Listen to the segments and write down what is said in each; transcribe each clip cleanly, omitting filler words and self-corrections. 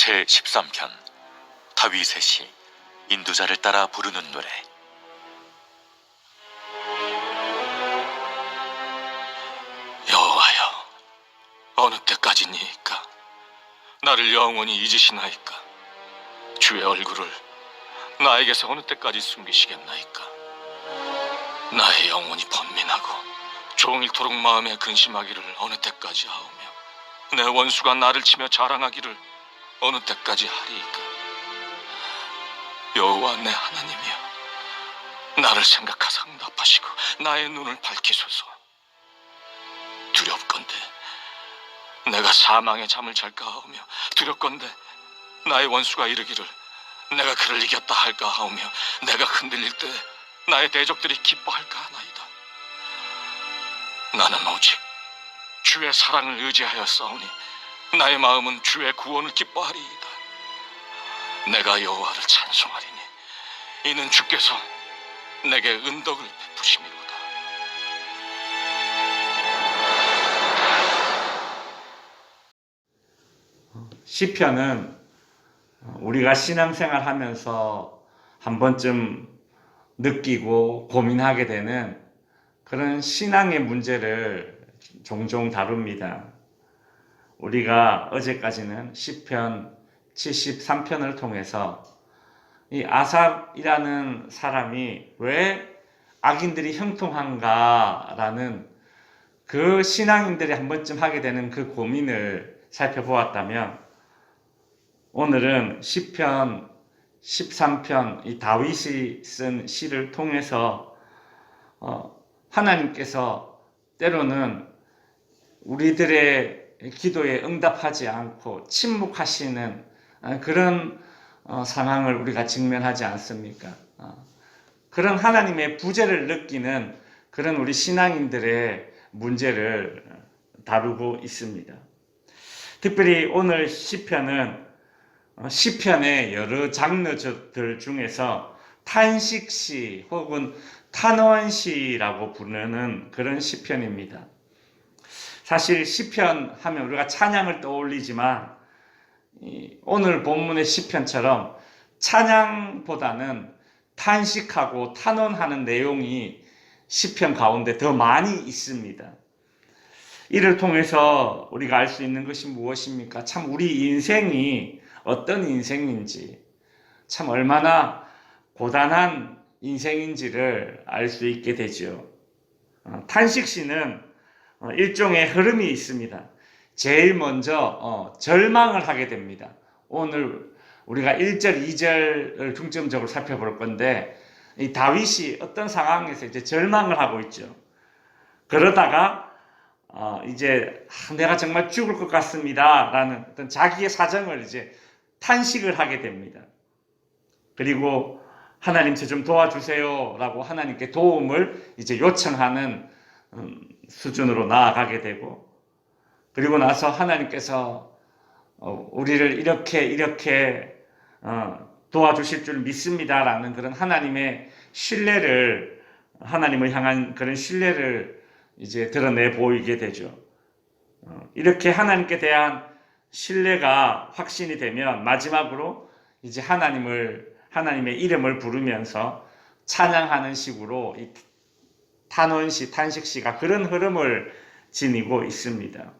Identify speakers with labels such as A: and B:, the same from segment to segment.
A: 제13편 다윗의 시 인도자를 따라 부르는 노래.
B: 여호와여, 어느 때까지니이까? 나를 영원히 잊으시나이까? 주의 얼굴을 나에게서 어느 때까지 숨기시겠나이까? 나의 영혼이 번민하고 종일토록 마음에 근심하기를 어느 때까지 하오며, 내 원수가 나를 치며 자랑하기를 어느 때까지 하리이까? 여호와 내 하나님이여, 나를 생각하사 응답하시고 나의 눈을 밝히소서. 두렵건대 내가 사망의 잠을 잘까 하오며, 두렵건대 나의 원수가 이르기를 내가 그를 이겼다 할까 하오며, 내가 흔들릴 때 나의 대적들이 기뻐할까 하나이다. 나는 오직 주의 사랑을 의지하여 싸우니 나의 마음은 주의 구원을 기뻐하리이다. 내가 여호와를 찬송하리니 이는 주께서 내게 은덕을 베푸심이로다.
C: 시편은 우리가 신앙생활 하면서 한 번쯤 느끼고 고민하게 되는 그런 신앙의 문제를 종종 다룹니다. 우리가 어제까지는 시편 73편을 통해서 이 아삽이라는 사람이 왜 악인들이 형통한가라는 그 신앙인들이 한 번쯤 하게 되는 그 고민을 살펴보았다면, 오늘은 시편 13편 이 다윗이 쓴 시를 통해서 하나님께서 때로는 우리들의 기도에 응답하지 않고 침묵하시는 그런 상황을 우리가 직면하지 않습니까? 그런 하나님의 부재를 느끼는 그런 우리 신앙인들의 문제를 다루고 있습니다. 특별히 오늘 시편은 시편의 여러 장르들 중에서 탄식시 혹은 탄원시라고 부르는 그런 시편입니다. 사실 시편 하면 우리가 찬양을 떠올리지만 오늘 본문의 시편처럼 찬양보다는 탄식하고 탄원하는 내용이 시편 가운데 더 많이 있습니다. 이를 통해서 우리가 알 수 있는 것이 무엇입니까? 참 우리 인생이 어떤 인생인지, 참 얼마나 고단한 인생인지를 알 수 있게 되죠. 탄식시는 일종의 흐름이 있습니다. 제일 먼저 절망을 하게 됩니다. 오늘 우리가 1절, 2절을 중점적으로 살펴볼 건데, 이 다윗이 어떤 상황에서 이제 절망을 하고 있죠. 그러다가 이제 내가 정말 죽을 것 같습니다 라는 어떤 자기의 사정을 이제 탄식을 하게 됩니다. 그리고 하나님 저 좀 도와주세요 라고 하나님께 도움을 이제 요청하는 수준으로 나아가게 되고, 그리고 나서 하나님께서 우리를 이렇게 도와주실 줄 믿습니다 라는 그런 하나님의 신뢰를, 하나님을 향한 그런 신뢰를 이제 드러내 보이게 되죠. 이렇게 하나님께 대한 신뢰가 확신이 되면 마지막으로 이제 하나님의 이름을 부르면서 찬양하는 식으로 이 탄원시, 탄식시가 그런 흐름을 지니고 있습니다.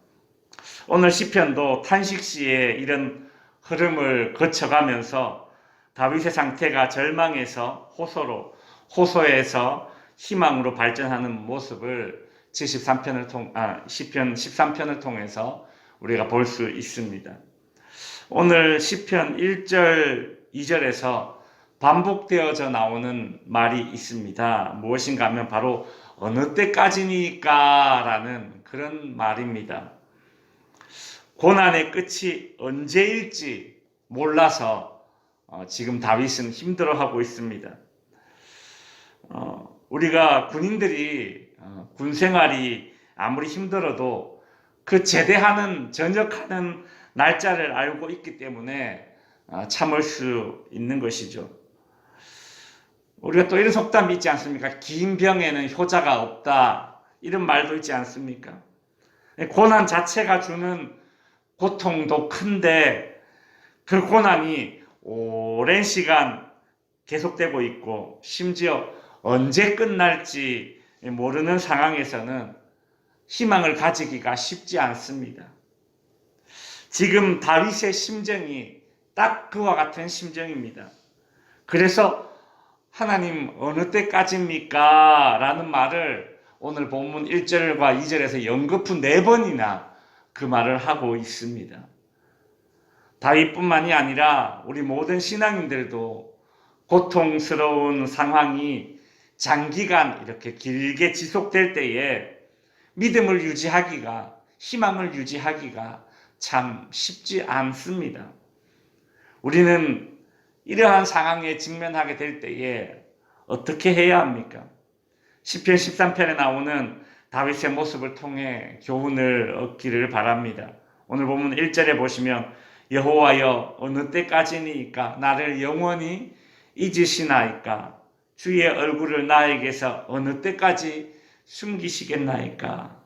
C: 오늘 시편도 탄식시의 이런 흐름을 거쳐가면서 다윗의 상태가 절망에서 호소에서 희망으로 발전하는 모습을 시편 13편을 통해서 우리가 볼 수 있습니다. 오늘 시편 1절, 2절에서 반복되어져 나오는 말이 있습니다. 무엇인가 하면 바로 어느 때까지니까 라는 그런 말입니다. 고난의 끝이 언제일지 몰라서 지금 다윗은 힘들어하고 있습니다. 우리가 군인들이 군 생활이 아무리 힘들어도 그 제대하는, 전역하는 날짜를 알고 있기 때문에 참을 수 있는 것이죠. 우리가 또 이런 속담이 있지 않습니까? 긴 병에는 효자가 없다, 이런 말도 있지 않습니까? 고난 자체가 주는 고통도 큰데 그 고난이 오랜 시간 계속되고 있고 심지어 언제 끝날지 모르는 상황에서는 희망을 가지기가 쉽지 않습니다. 지금 다윗의 심정이 딱 그와 같은 심정입니다. 그래서 하나님 어느 때까지입니까? 라는 말을 오늘 본문 1절과 2절에서 연거푸 4번이나 그 말을 하고 있습니다. 다윗뿐만이 아니라 우리 모든 신앙인들도 고통스러운 상황이 장기간 이렇게 길게 지속될 때에 믿음을 유지하기가, 희망을 유지하기가 참 쉽지 않습니다. 우리는 이러한 상황에 직면하게 될 때에 어떻게 해야 합니까? 시편 13편에 나오는 다윗의 모습을 통해 교훈을 얻기를 바랍니다. 오늘 본문 1절에 보시면 여호와여 어느 때까지니까 나를 영원히 잊으시나이까 주의 얼굴을 나에게서 어느 때까지 숨기시겠나이까.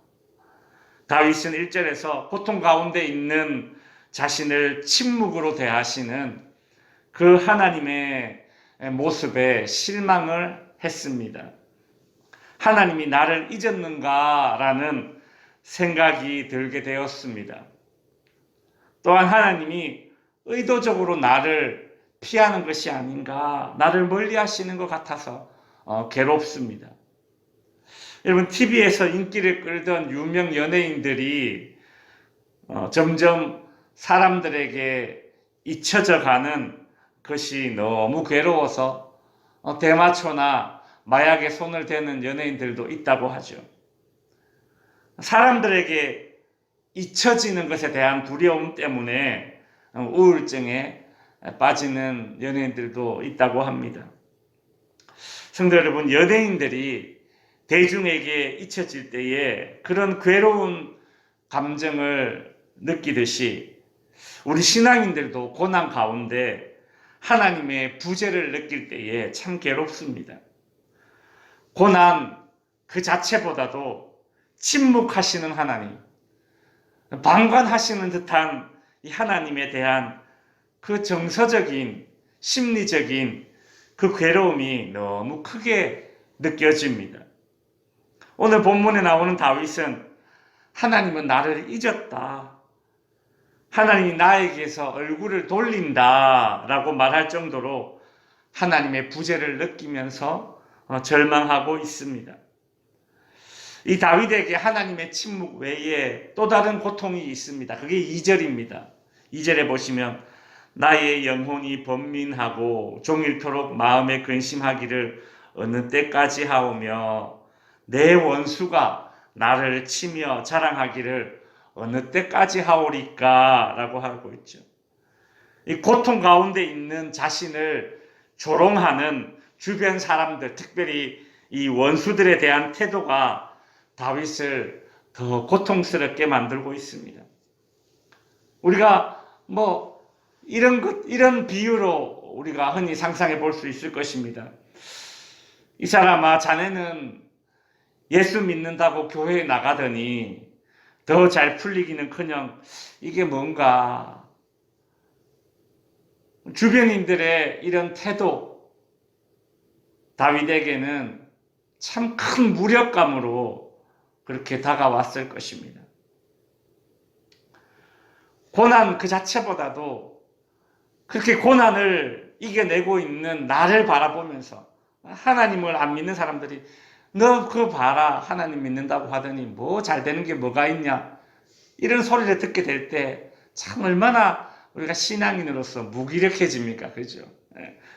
C: 다윗은 1절에서 고통 가운데 있는 자신을 침묵으로 대하시는 그 하나님의 모습에 실망을 했습니다. 하나님이 나를 잊었는가라는 생각이 들게 되었습니다. 또한 하나님이 의도적으로 나를 피하는 것이 아닌가, 나를 멀리 하시는 것 같아서 괴롭습니다. 여러분, TV에서 인기를 끌던 유명 연예인들이 점점 사람들에게 잊혀져 가는 것이 너무 괴로워서 대마초나 마약에 손을 대는 연예인들도 있다고 하죠. 사람들에게 잊혀지는 것에 대한 두려움 때문에 우울증에 빠지는 연예인들도 있다고 합니다. 성도 여러분, 연예인들이 대중에게 잊혀질 때에 그런 괴로운 감정을 느끼듯이 우리 신앙인들도 고난 가운데 하나님의 부재를 느낄 때에 참 괴롭습니다. 고난 그 자체보다도 침묵하시는 하나님, 방관하시는 듯한 이 하나님에 대한 그 정서적인 심리적인 그 괴로움이 너무 크게 느껴집니다. 오늘 본문에 나오는 다윗은 하나님은 나를 잊었다, 하나님이 나에게서 얼굴을 돌린다 라고 말할 정도로 하나님의 부재를 느끼면서 절망하고 있습니다. 이 다윗에게 하나님의 침묵 외에 또 다른 고통이 있습니다. 그게 2절입니다. 2절에 보시면 나의 영혼이 번민하고 종일토록 마음에 근심하기를 어느 때까지 하오며 내 원수가 나를 치며 자랑하기를 어느 때까지 하오리까 라고 하고 있죠. 이 고통 가운데 있는 자신을 조롱하는 주변 사람들, 특별히 이 원수들에 대한 태도가 다윗을 더 고통스럽게 만들고 있습니다. 우리가 이런 비유로 우리가 흔히 상상해 볼 수 있을 것입니다. 이 사람아, 자네는 예수 믿는다고 교회에 나가더니 더 잘 풀리기는커녕 이게 뭔가, 주변인들의 이런 태도, 다윗에게는 참 큰 무력감으로 그렇게 다가왔을 것입니다. 고난 그 자체보다도 그렇게 고난을 이겨내고 있는 나를 바라보면서 하나님을 안 믿는 사람들이 너 그거 봐라, 하나님 믿는다고 하더니 뭐 잘 되는 게 뭐가 있냐, 이런 소리를 듣게 될 때 참 얼마나 우리가 신앙인으로서 무기력해집니까? 그죠?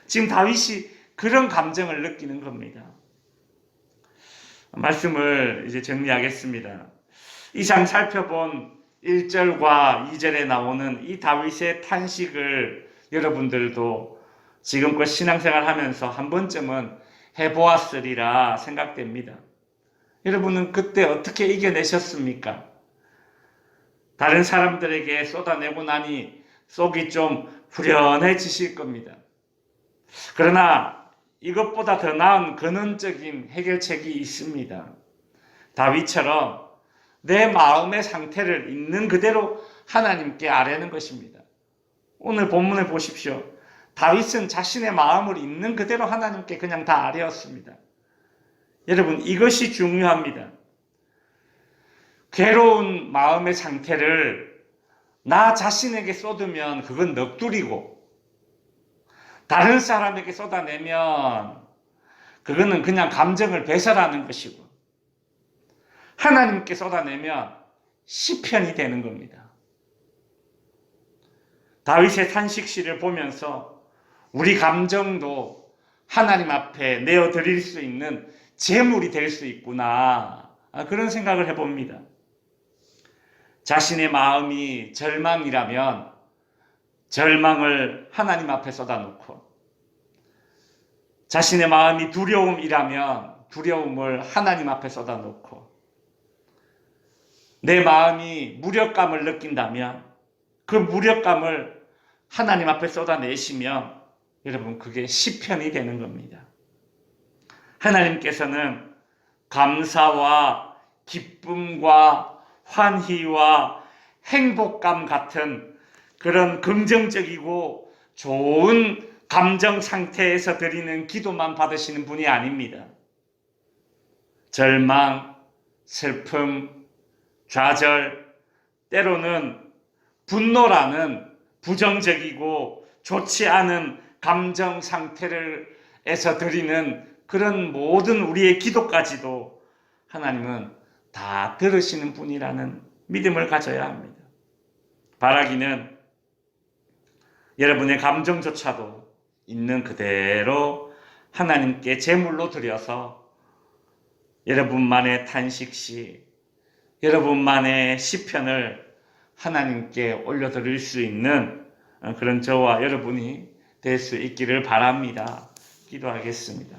C: 지금 다윗이 그런 감정을 느끼는 겁니다. 말씀을 이제 정리하겠습니다. 이상 살펴본 1절과 2절에 나오는 이 다윗의 탄식을 여러분들도 지금껏 신앙생활 하면서 한 번쯤은 해보았으리라 생각됩니다. 여러분은 그때 어떻게 이겨내셨습니까? 다른 사람들에게 쏟아내고 나니 속이 좀 후련해지실 겁니다. 그러나 이것보다 더 나은 근원적인 해결책이 있습니다. 다윗처럼 내 마음의 상태를 있는 그대로 하나님께 아뢰는 것입니다. 오늘 본문을 보십시오. 다윗은 자신의 마음을 있는 그대로 하나님께 그냥 다 아뢰었습니다. 여러분, 이것이 중요합니다. 괴로운 마음의 상태를 나 자신에게 쏟으면 그건 넋두리고, 다른 사람에게 쏟아내면 그거는 그냥 감정을 배설하는 것이고, 하나님께 쏟아내면 시편이 되는 겁니다. 다윗의 탄식시를 보면서 우리 감정도 하나님 앞에 내어드릴 수 있는 제물이 될 수 있구나, 그런 생각을 해봅니다. 자신의 마음이 절망이라면 절망을 하나님 앞에 쏟아놓고, 자신의 마음이 두려움이라면 두려움을 하나님 앞에 쏟아놓고, 내 마음이 무력감을 느낀다면 그 무력감을 하나님 앞에 쏟아내시면 여러분, 그게 시편이 되는 겁니다. 하나님께서는 감사와 기쁨과 환희와 행복감 같은 그런 긍정적이고 좋은 감정 상태에서 드리는 기도만 받으시는 분이 아닙니다. 절망, 슬픔, 좌절, 때로는 분노라는 부정적이고 좋지 않은 감정 상태에서 드리는 그런 모든 우리의 기도까지도 하나님은 다 들으시는 분이라는 믿음을 가져야 합니다. 바라기는 여러분의 감정조차도 있는 그대로 하나님께 제물로 드려서 여러분만의 탄식시, 여러분만의 시편을 하나님께 올려드릴 수 있는 그런 저와 여러분이 될 수 있기를 바랍니다. 기도하겠습니다.